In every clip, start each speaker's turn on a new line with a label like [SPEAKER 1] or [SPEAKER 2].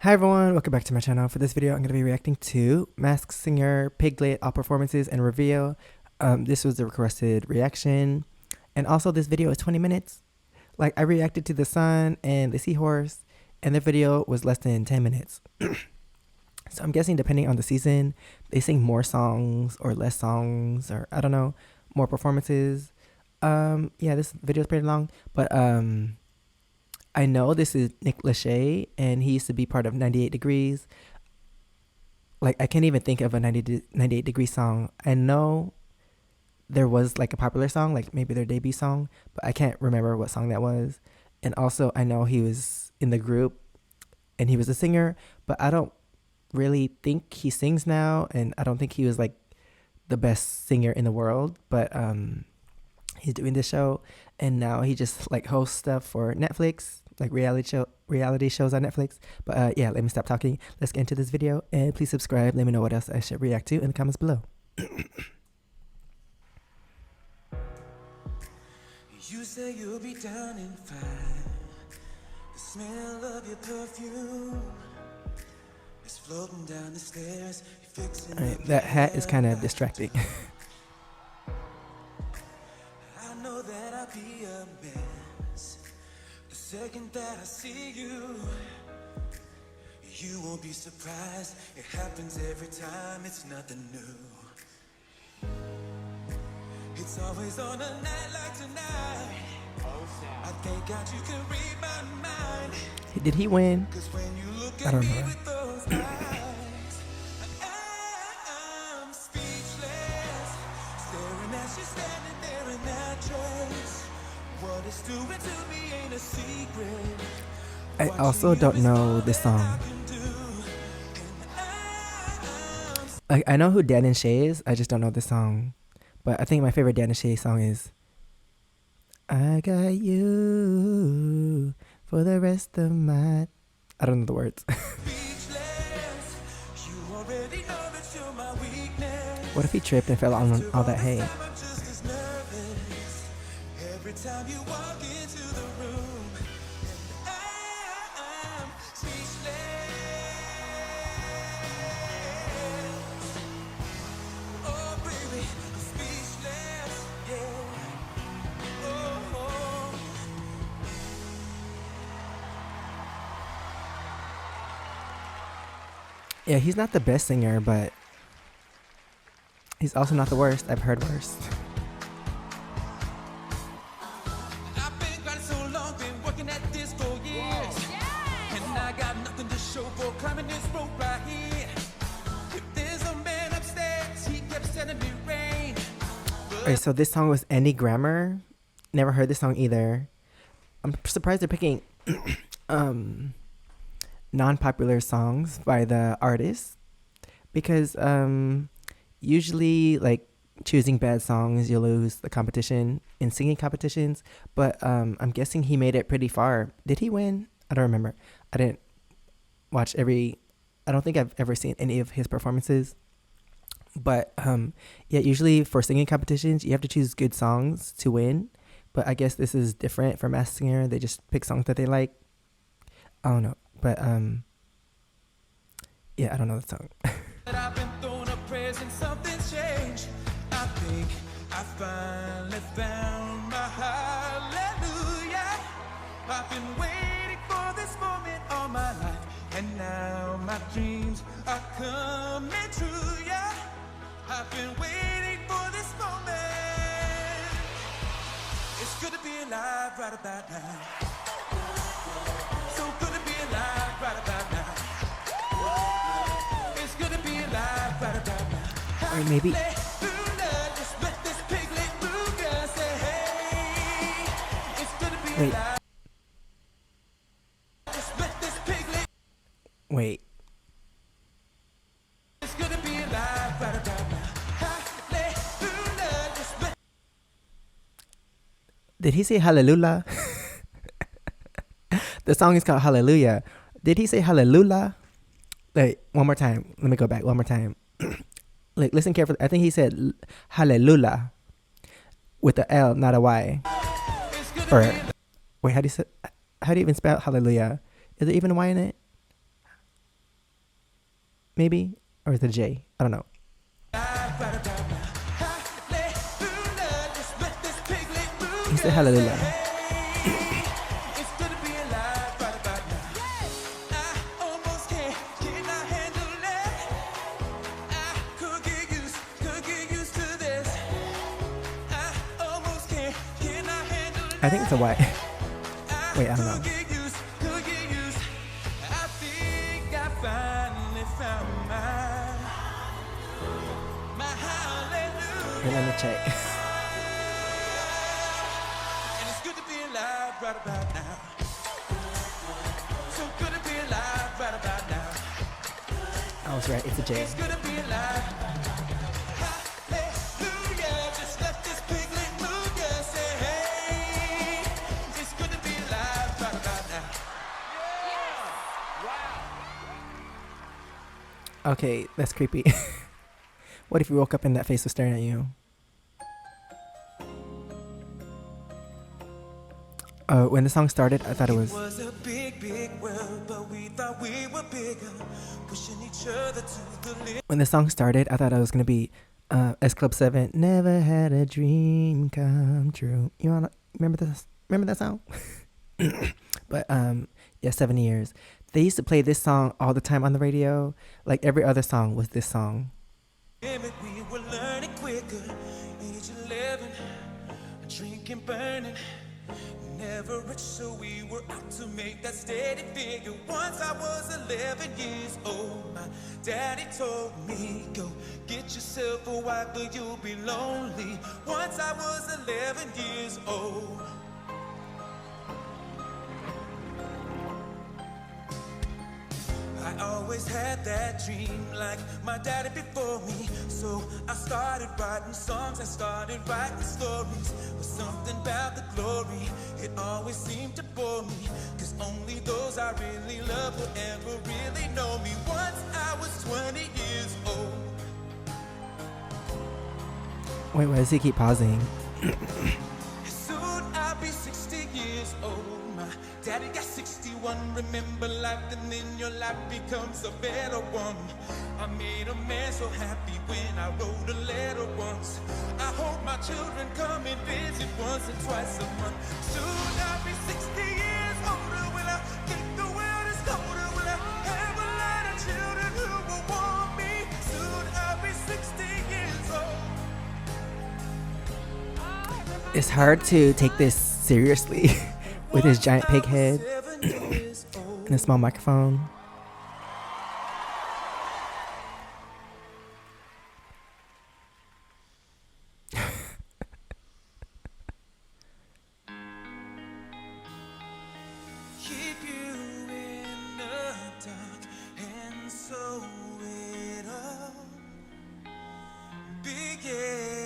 [SPEAKER 1] Hi everyone, welcome back to my channel. For this video, I'm going to be reacting to Masked Singer, Piglet, all performances and reveal. This was the requested reaction. And also this video is 20 minutes. Like I reacted to the sun and the seahorse and the video was less than 10 minutes. So I'm guessing depending on the season, they sing more songs or less songs or I don't know, more performances. Yeah, this video is pretty long, but I know this is Nick Lachey, and he used to be part of 98 Degrees. Like, I can't even think of a 98 Degree song. I know there was like a popular song, like maybe their debut song, but I can't remember what song that was. And also, I know he was in the group and he was a singer, but I don't really think he sings now, and I don't think he was like the best singer in the world, but he's doing this show and now he just like hosts stuff for Netflix, like reality shows on Netflix. But yeah, let me stop talking. Let's get into this video, and please subscribe. Let me know what else I should react to in the comments below.
[SPEAKER 2] You say you'll be down in 5. The smell of your perfume is floating down the stairs. You're fixing
[SPEAKER 1] Alright, that hat is kind of distracting.
[SPEAKER 2] I know that I'll be a mess the second that I see you. You won't be surprised. It happens every time. It's nothing new. It's always on a night like tonight. I thank God you can read my mind.
[SPEAKER 1] Did he win?
[SPEAKER 2] 'Cause when you look
[SPEAKER 1] I
[SPEAKER 2] at
[SPEAKER 1] don't
[SPEAKER 2] me
[SPEAKER 1] know.
[SPEAKER 2] with those eyes, I'm speechless. Staring as you're standing there in that dress. What it's doing to me ain't a secret.
[SPEAKER 1] I also don't know this song. Like, I know who Dan and Shay is, I just don't know this song. But I think my favorite Dan and Shay song is I got you for the rest of my... I don't know the words. What if he tripped and fell on all that hay?
[SPEAKER 2] Every time you walk into the room, I'm speechless. Oh baby, I'm speechless. Yeah. Oh.
[SPEAKER 1] Yeah, he's not the best singer, but he's also not the worst. I've heard worse.
[SPEAKER 2] I've been grinding so long, been working at this for years. And I got nothing to show for climbing this rope right here. If there's a man upstairs, he kept sending me rain.
[SPEAKER 1] Alright, so this song was Any Grammar. Never heard this song either. I'm surprised they're picking non-popular songs by the artist, because usually like choosing bad songs you lose the competition in singing competitions, but I'm guessing he made it pretty far. Did he win? I don't remember. I didn't watch I don't think I've ever seen any of his performances, but yeah, usually for singing competitions you have to choose good songs to win, but I guess this is different for Masked Singer. They just pick songs that they like. I don't know, but yeah, I don't know the song.
[SPEAKER 2] I've been throwing up prayers and something's changed. I think I finally found my hallelujah. I've been waiting for this moment all my life, and now my dreams are coming true. Yeah, I've been waiting for this moment. It's good to be alive right about now. So good to be alive right about now. It's good to be alive right about now.
[SPEAKER 1] Or maybe
[SPEAKER 2] Just let this piglet move, girl. Say, hey, it's good to be
[SPEAKER 1] wait,
[SPEAKER 2] alive. Just let this piglet.
[SPEAKER 1] wait.
[SPEAKER 2] It's good to be alive right about now. Hallelujah. Just let.
[SPEAKER 1] Did he say hallelujah? The song is called Hallelujah. Did he say hallelujah? Like, one more time. Let me go back one more time. Like, listen carefully. I think he said hallelujah with a L, not a Y.
[SPEAKER 2] It's good to
[SPEAKER 1] Or
[SPEAKER 2] be alive.
[SPEAKER 1] wait, how do you even spell hallelujah? Is there even a Y in it? maybe? Or is it a J? I don't know. He said hallelujah.
[SPEAKER 2] It's good to be alive right about now. I almost can't handle it. I could get used to this. I almost can't handle it.
[SPEAKER 1] I think it's a Y. Wait, I don't know.
[SPEAKER 2] Could get used. I think I finally found my hallelujah.
[SPEAKER 1] Wait, let me check.
[SPEAKER 2] And it's good to be alive right about now. So good to be alive right about now.
[SPEAKER 1] I was right. It's a J.
[SPEAKER 2] It's good to be alive. Hallelujah. Just let this piglet move. Yeah, say hey. It's good to be alive right about now.
[SPEAKER 1] Okay, that's creepy. What if you woke up and that face was staring at you? When the song started, I thought it was...
[SPEAKER 2] Was a big, big world, but we thought we were bigger. Pushing each other to the limit.
[SPEAKER 1] When the song started, I thought it was gonna be S Club 7. Never had a dream come true. You wanna remember this? Remember that song? But yeah, 7 years. They used to play this song all the time on the radio. Like every other song was this song.
[SPEAKER 2] We were learning quicker. Age 11, drinking, burning. Never rich, so we were out to make that steady figure. Once I was 11 years old, my daddy told me, go get yourself a wife, but you'll be lonely. Once I was 11 years old. I always had that dream like my daddy before me. So I started writing songs, I started writing stories. But something about the glory, it always seemed to bore me. Cause only those I really love will ever really know me. Once I was 20 years old.
[SPEAKER 1] Wait, why does he keep pausing?
[SPEAKER 2] Soon I'll be 60 years old. My daddy got 61. Remember life, and then your life becomes a better one. I made a man so happy when I wrote a letter once. I hope my children come and visit once or twice a month. Soon I'll be 60 years older. Will I think the world is colder? Will I have a lot of children who will want me? Soon I'll be 60 years old.
[SPEAKER 1] It's hard to take this seriously with his giant pig head and a small microphone.
[SPEAKER 2] Keep you in the dark, and so it all began.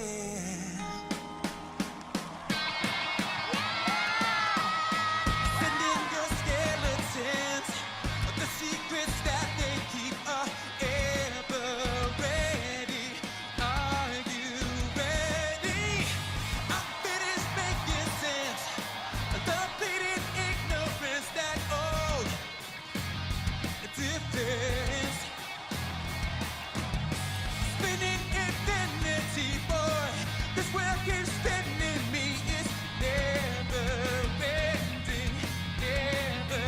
[SPEAKER 2] Sending your skeletons, the secrets that they keep are ever ready. Are you ready? I'm finished making sense. The bleeding ignorance that old difference. Spinning infinity, boy. This world keeps spinning me. It's never ending, never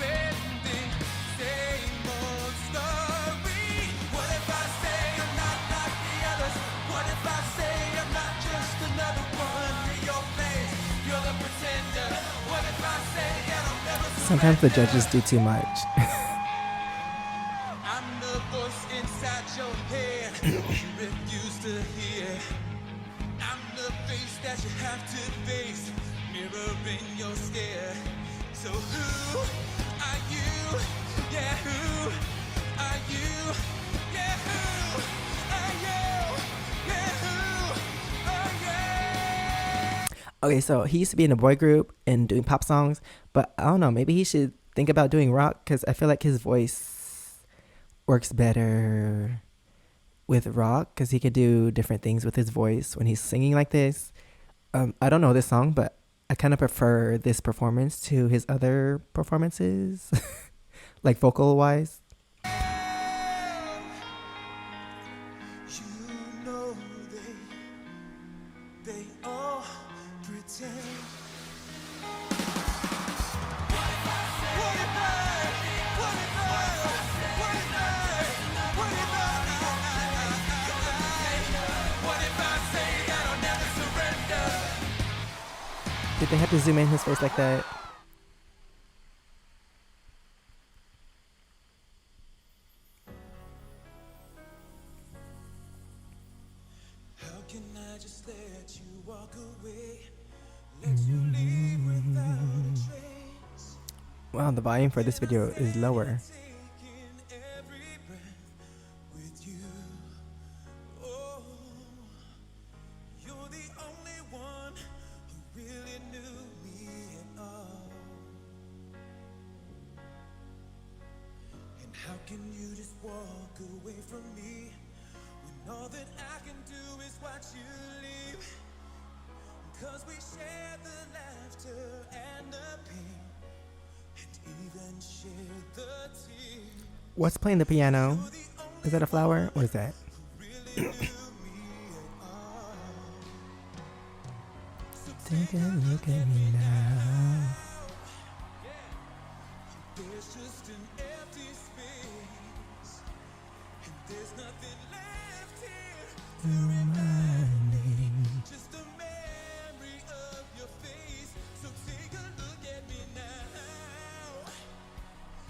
[SPEAKER 2] ending. Same old story. What if I say I'm not like the others? What if I say I'm not just another one in your place? You're the pretender. What if I say that I'll never
[SPEAKER 1] Sometimes the judges do too much.
[SPEAKER 2] I'm the voice inside your head you refuse to hear. I'm the face that you have to face, mirror in your stare. So who are you? Yeah, who are you? Yeah, who are you? Yeah, who are you?
[SPEAKER 1] Okay, so he used to be in a boy group and doing pop songs, but I don't know, maybe he should think about doing rock because I feel like his voice works better with rock because he could do different things with his voice when he's singing like this. I don't know this song, but I kind of prefer this performance to his other performances, like vocal wise. they had to zoom in his face like that.
[SPEAKER 2] How can I just let you walk away? Let you leave without a trace.
[SPEAKER 1] Wow, the volume for this video is lower.
[SPEAKER 2] Taking every breath with you. Oh, you're the only one who really knew me at all. And how can you just walk away from me when all that I can do is watch you leave? 'Cause we share the laughter and the pain, and even share the tears.
[SPEAKER 1] What's playing the piano? Is that a flower? What is that? Take a look at me now.
[SPEAKER 2] There's just an empty space, and there's nothing left here to remind me. Just a memory of your face. So take a look at me now,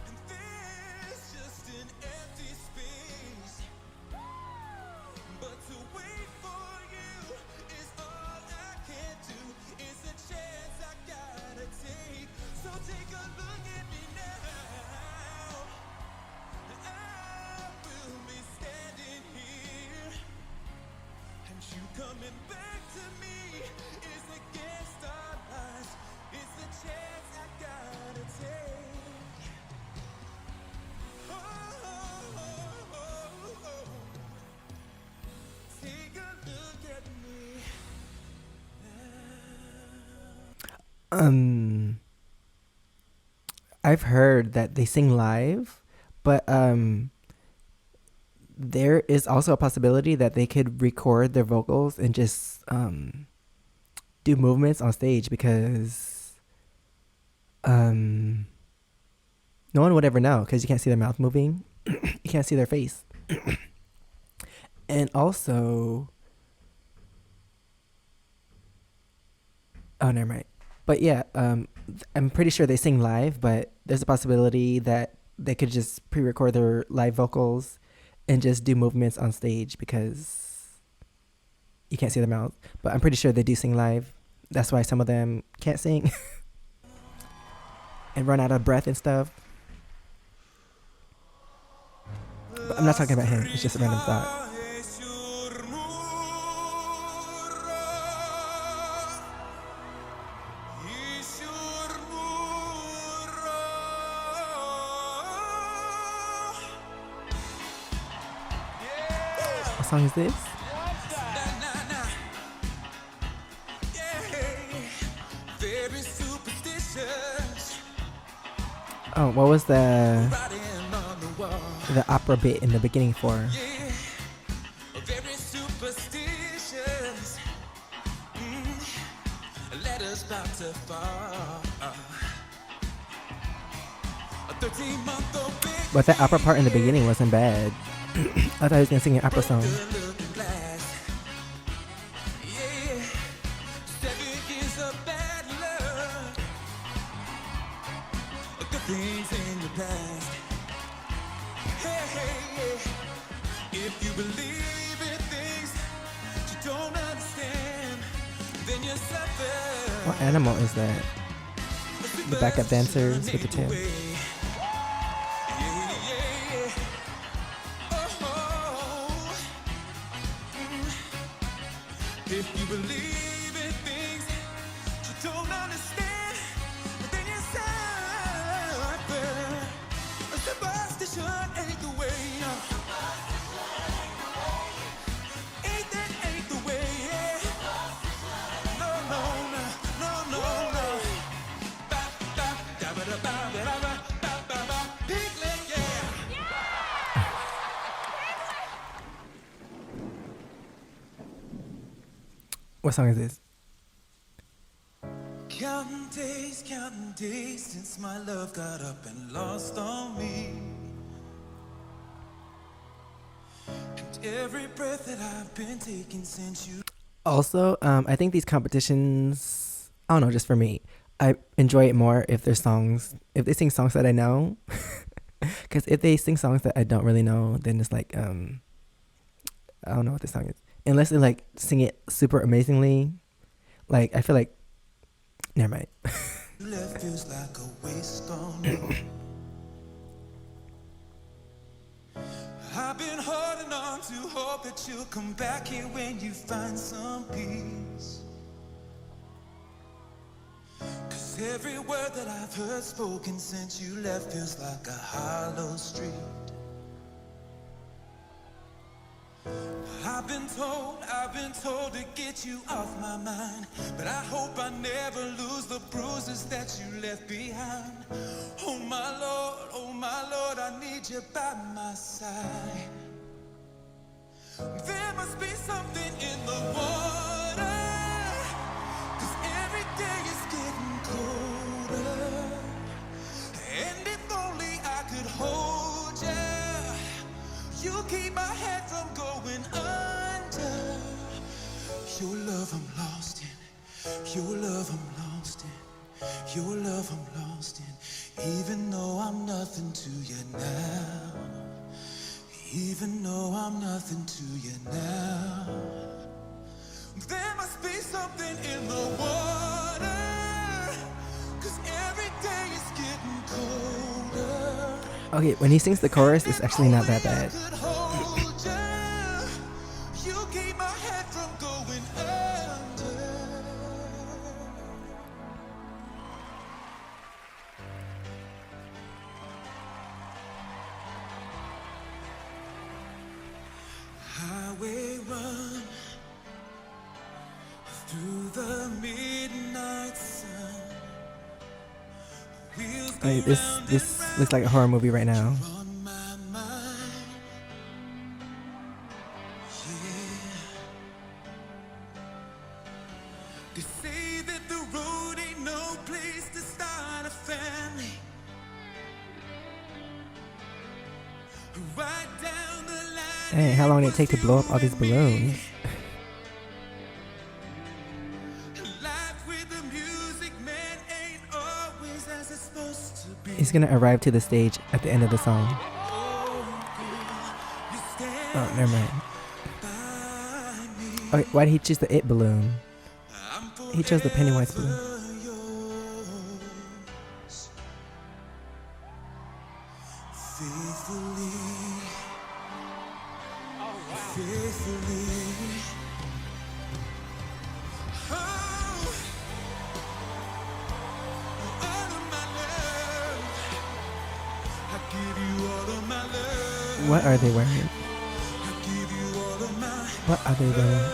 [SPEAKER 2] and there's just an empty space. But to wait for you is all I can do. It's a chance I gotta take. So take a look at me now. I will be standing here, and you coming back to me is against our odds. It's a chance I gotta take. Oh, oh, oh, oh. Take a look at me now.
[SPEAKER 1] I've heard that they sing live, but there is also a possibility that they could record their vocals and just do movements on stage, because no one would ever know, because you can't see their mouth moving. You can't see their face. And also, oh, never mind. But yeah, I'm pretty sure they sing live, but there's a possibility that they could just pre-record their live vocals and just do movements on stage, because you can't see their mouth. But I'm pretty sure they do sing live. That's why some of them can't sing and run out of breath and stuff. But I'm not talking about him. It's just a random thought. What song is this? Oh, what was the opera bit in the beginning for?
[SPEAKER 2] Very superstitious. Let us about to fall. A 13-month-old baby.
[SPEAKER 1] But that opera part in the beginning wasn't bad. I thought he was gonna sing an opera song.
[SPEAKER 2] Things in the past. Hey, hey, yeah. If you believe in things you don't understand, then you suffer.
[SPEAKER 1] What animal is that? The backup dancers with the tail.
[SPEAKER 2] Yeah, yeah. Oh, if you believe in things you don't understand, then you suffer. Superstition ain't the way. Ain't the way. No, no, no, no, no, no. Ba, ba, da, ba, da, ba, da, ba, ba, ba, ba. Piglet, yeah.
[SPEAKER 1] What song is this?
[SPEAKER 2] Counting days since my love got up and lost on me. And every breath that I've been taking since you.
[SPEAKER 1] Also, I think these competitions I don't know, just for me, I enjoy it more if there's songs, if they sing songs that I know. Because if they sing songs that I don't really know, then it's like, I don't know what the song is. Unless they like sing it super amazingly, like I feel like, never mind.
[SPEAKER 2] Left feels like a waste on. I've been holding on to hope that you'll come back here when you find some peace. 'Cause every word that I've heard spoken since you left feels like a hollow street. I've been told to get you off my mind, but I hope I never lose the bruises that you left behind. Oh my Lord, I need you by my side. There must be something in the water, 'cause every day is getting colder. And if only I could hold you, you keep my head from going under. Your love I'm lost in, your love I'm lost in, your love I'm lost in. Even though I'm nothing to you now, even though I'm nothing to you now, there must be something in the water, 'cause every day is getting colder.
[SPEAKER 1] Okay, when he sings the chorus, it's actually not that bad.
[SPEAKER 2] Highway run through the midnight sun.
[SPEAKER 1] Like, this looks like a horror movie right now.
[SPEAKER 2] On my mind, yeah. They say that the road ain't no place to start a family. Right down the line.
[SPEAKER 1] Hey, how long did it take to blow up all these balloons?
[SPEAKER 2] Life with the music man ain't always as it's supposed to be.
[SPEAKER 1] He's gonna arrive to the stage at the end of the song. Oh, never mind. Okay, why did he choose the It balloon? He chose the Pennywise balloon. What are they wearing? What are they wearing?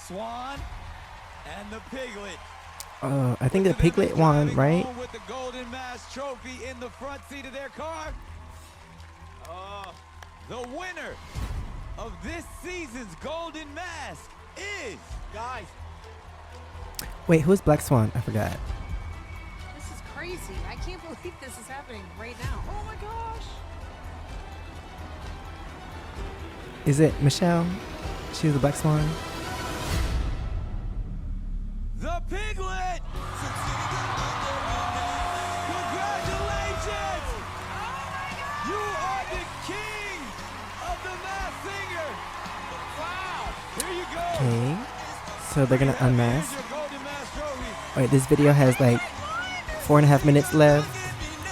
[SPEAKER 3] Swan and the piglet.
[SPEAKER 1] Oh, I think the piglet won, right?
[SPEAKER 3] With the Golden Mask trophy in the front seat of their car. The winner of this season's Golden Mask is, guys.
[SPEAKER 1] Wait, who's Black Swan? I forgot.
[SPEAKER 4] This is crazy. I can't believe this is happening right now. Oh my gosh.
[SPEAKER 1] Is it Michelle? She's the Black Swan.
[SPEAKER 3] The piglet. Congratulations. You are the king of the Masked Singer. Wow. Here you go.
[SPEAKER 1] Okay. So they're gonna unmask.
[SPEAKER 3] Here's your Golden Mask trophy.
[SPEAKER 1] Wait, this video has like 4.5 minutes left.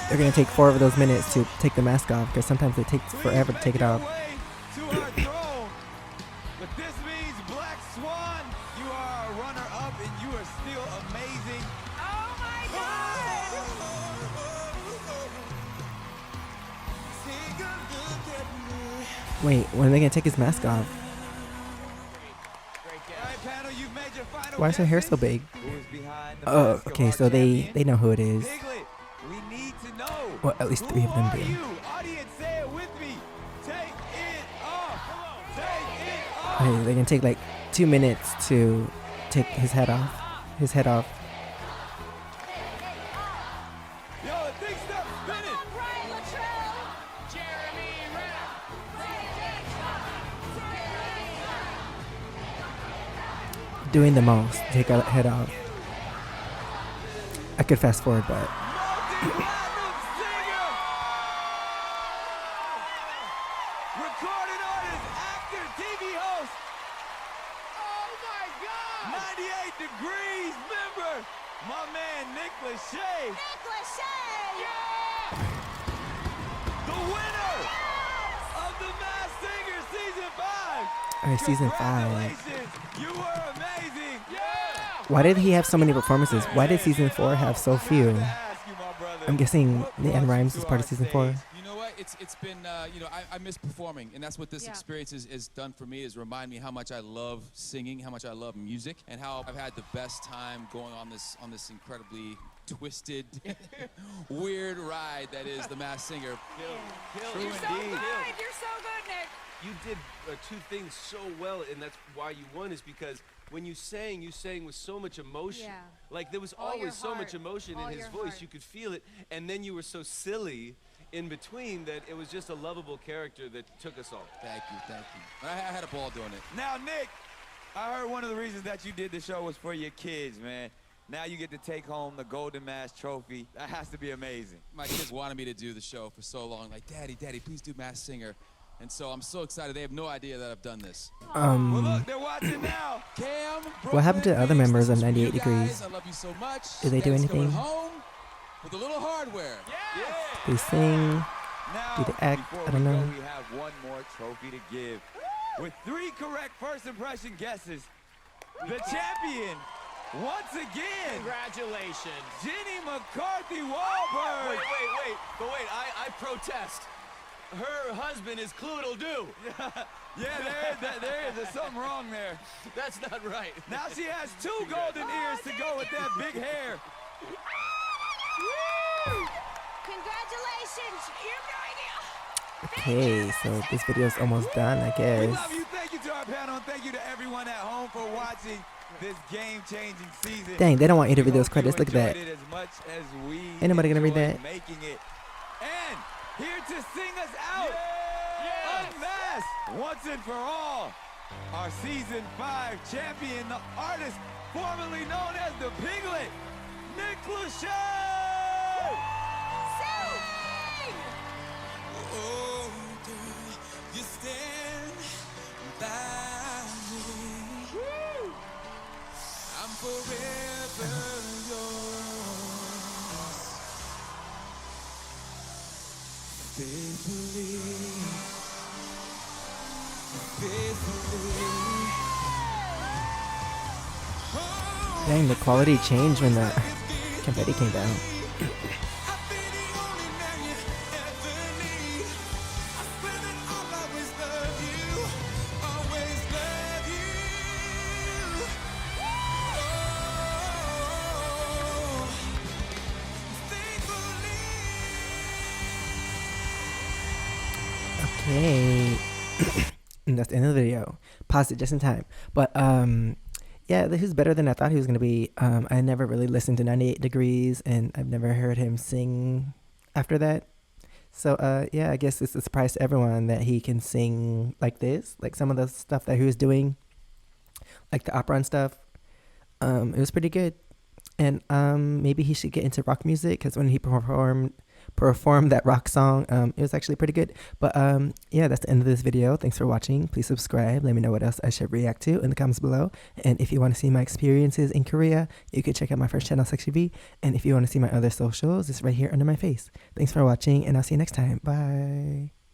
[SPEAKER 1] They're gonna take 4 of those minutes to take the mask off because sometimes it takes forever to take it off.
[SPEAKER 3] To our throne. But this means Black Swan, you are a runner-up and you are still amazing.
[SPEAKER 4] Oh my god.
[SPEAKER 1] Wait, when are they gonna take his mask off? Why is her hair so big?
[SPEAKER 3] Who is behind the
[SPEAKER 1] Oh,
[SPEAKER 3] mask of
[SPEAKER 1] okay,
[SPEAKER 3] our
[SPEAKER 1] so they
[SPEAKER 3] champion?
[SPEAKER 1] know who it is.
[SPEAKER 3] Piglet, we need to know.
[SPEAKER 1] Well, at least 3
[SPEAKER 3] Who
[SPEAKER 1] of them
[SPEAKER 3] are
[SPEAKER 1] do.
[SPEAKER 3] you? Audience, say it with me. Take it off. Take it off.
[SPEAKER 1] Okay, they can take like 2 minutes to take his head off. His head off.
[SPEAKER 3] Yo, the thing stopped spinning.
[SPEAKER 1] Doing the most. Take a head off. I could fast forward, but
[SPEAKER 3] Multi-platinum singer. Recording artist, actor, TV host. Oh my God. 98 Degrees member. My man, Nick Lachey. The winner of The Masked Singer Season 5.
[SPEAKER 1] alright, season 5.
[SPEAKER 3] Congratulations. You were amazing.
[SPEAKER 1] Why did he have so many performances? Why did season 4 have so few? I'm guessing Leanne Rhymes is part of season 4.
[SPEAKER 5] You know what? It's been I miss performing, and that's what this
[SPEAKER 4] Yeah.
[SPEAKER 5] experience is done for me. Is remind me how much I love singing, how much I love music, and how I've had the best time going on this incredibly twisted, weird ride that is The Masked Singer.
[SPEAKER 3] True
[SPEAKER 4] You're so
[SPEAKER 3] indeed.
[SPEAKER 4] good. You're so good, Nick.
[SPEAKER 6] You did two things so well, and that's why you won, is because when you sang with so much emotion.
[SPEAKER 4] Yeah.
[SPEAKER 6] Like, there was
[SPEAKER 4] All your
[SPEAKER 6] always so much
[SPEAKER 4] heart.
[SPEAKER 6] emotion
[SPEAKER 4] All
[SPEAKER 6] in his
[SPEAKER 4] your
[SPEAKER 6] voice.
[SPEAKER 4] heart.
[SPEAKER 6] You could feel it, and then you were so silly in between that it was just a lovable character that took us all.
[SPEAKER 5] Thank you. I had a ball doing it.
[SPEAKER 3] Now, Nick, I heard one of the reasons that you did the show was for your kids, man. Now you get to take home the Golden Mask Trophy. That has to be amazing.
[SPEAKER 5] My kids wanted me to do the show for so long. Like, Daddy, please do Masked Singer. And so I'm so excited. They have no idea that I've done this.
[SPEAKER 3] Well, look, they're watching now.
[SPEAKER 5] Cam,
[SPEAKER 1] What happened to
[SPEAKER 5] Brooklyn,
[SPEAKER 1] other members of
[SPEAKER 5] this is for
[SPEAKER 1] 98
[SPEAKER 5] you
[SPEAKER 1] Degrees?
[SPEAKER 5] guys. I love you so much.
[SPEAKER 1] Did they do
[SPEAKER 5] Dad's going
[SPEAKER 1] anything?
[SPEAKER 5] home with a little hardware.
[SPEAKER 1] They sing.
[SPEAKER 3] Now,
[SPEAKER 1] Do the act,
[SPEAKER 3] before
[SPEAKER 1] I don't
[SPEAKER 3] we
[SPEAKER 1] know.
[SPEAKER 3] go, we have one more trophy to give. With 3 correct first impression guesses, the champion, once again,
[SPEAKER 6] Congratulations.
[SPEAKER 3] Jenny McCarthy Wahlberg.
[SPEAKER 6] Wait, I protest. Her husband is Cloodle-Doo.
[SPEAKER 3] Yeah, there's something wrong there.
[SPEAKER 6] That's not right.
[SPEAKER 3] Now she has 2 golden ears to go with that big hair.
[SPEAKER 4] Congratulations. You have no idea.
[SPEAKER 1] Okay, so this video is almost done, I
[SPEAKER 3] We
[SPEAKER 1] guess.
[SPEAKER 3] love you. Thank you to our panel. And thank you to everyone at home for watching this game-changing season.
[SPEAKER 1] Dang, they don't want you to
[SPEAKER 3] We
[SPEAKER 1] read those
[SPEAKER 3] hope
[SPEAKER 1] credits.
[SPEAKER 3] you
[SPEAKER 1] Look at that.
[SPEAKER 3] enjoyed it as much as we
[SPEAKER 1] Ain't nobody gonna read
[SPEAKER 3] enjoyed
[SPEAKER 1] that.
[SPEAKER 3] Making it. And here to sing us out, unmasked once and for all, our season 5 champion, the artist formerly known as the Piglet, Nick Lachey.
[SPEAKER 4] Sing!
[SPEAKER 2] Oh, girl, you stand by me. I'm forever yours. Faithfully, faithfully. Oh,
[SPEAKER 1] Dang, the quality changed when the confetti came down.
[SPEAKER 2] I'll be the only man you ever need. I swear that I'll always love you, always love you. Oh, faithfully.
[SPEAKER 1] Okay. And that's the end of the video. Paused it just in time. But yeah, this is better than I thought he was gonna be. I never really listened to 98 Degrees, and I've never heard him sing after that. So yeah, I guess it's a surprise to everyone that he can sing like this. Like some of the stuff that he was doing, like the opera and stuff. It was pretty good. And maybe he should get into rock music, because when he performed that rock song, it was actually pretty good. But yeah, that's the end of this video. Thanks for watching. Please subscribe. Let me know what else I should react to in the comments below. And if you want to see my experiences in Korea, you can check out my first channel, SEKSHI V. And if you want to see my other socials, it's right here under my face. Thanks for watching, and I'll see you next time. Bye.